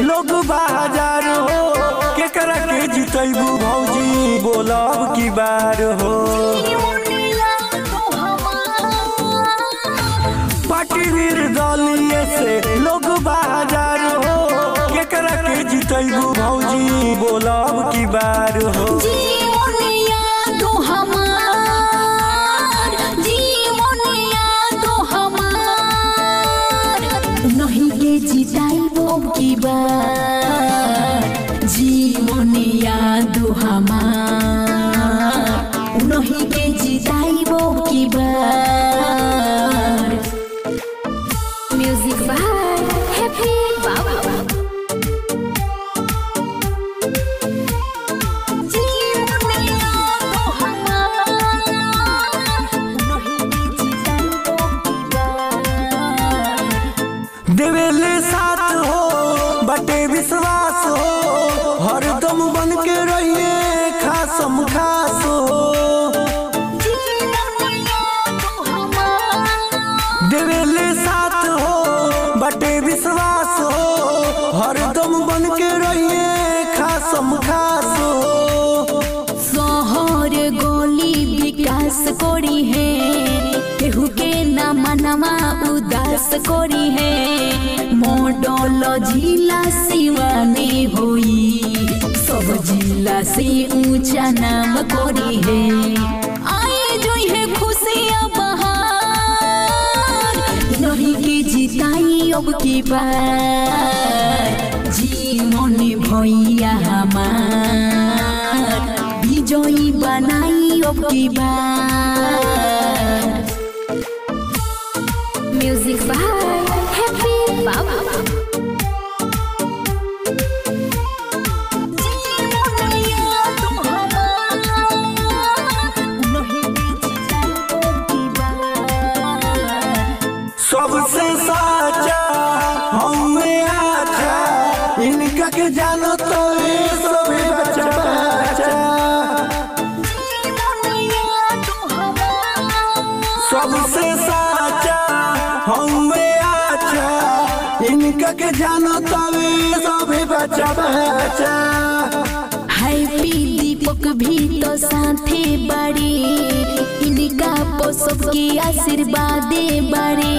लोग बाजार हो केकरा के जितैबू भौजी बोलब की बार हो। पार्टी निर्दलीय से लोग बाजार हो केकरा के जितैबू भौजी बोलब की बार हो। की बार जीवन याद हमार नहीं के जिताइबो की बार। म्यूजिक बाय हैप्पी बाबा। देवेले साथ हो बटे विश्वास हो हरदम बन के रहिए खासम खास हो। देवेले साथ हो बटे विश्वास हो हरदम बन के रहिए खासम खास हो। शहर गली विकास कोरी है केहू के ना मनवा उदास कोरी है। मॉडल जिला सिवानी होई सब जिला से ऊंचा नाम कोरी है। आए जो है खुशियाँ बहार नहीं के जिताई अब की बार। जीवन भैया हमार विजयी बनाई अब की बार। म्यूजिक बाय हैप्पी बाबा। सबसे साचा हमें आचा इनका के जानो तो सभी बच्चा बच्चा। सबसे साचा हमें आचा इनका के जानो तो सभी बच्चा बच्चा। हैप्पी दीपक भी तो साथे बड़ी इनका पो सबके आशीर्वाद बड़े।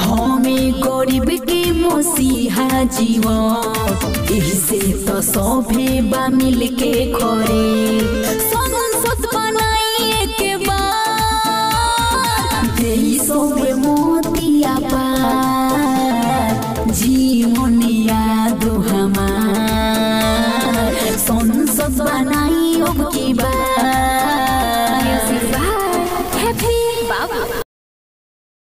हमें गरीब के मसीहा जीवन इससे तो सभे बा मिल के खोरे।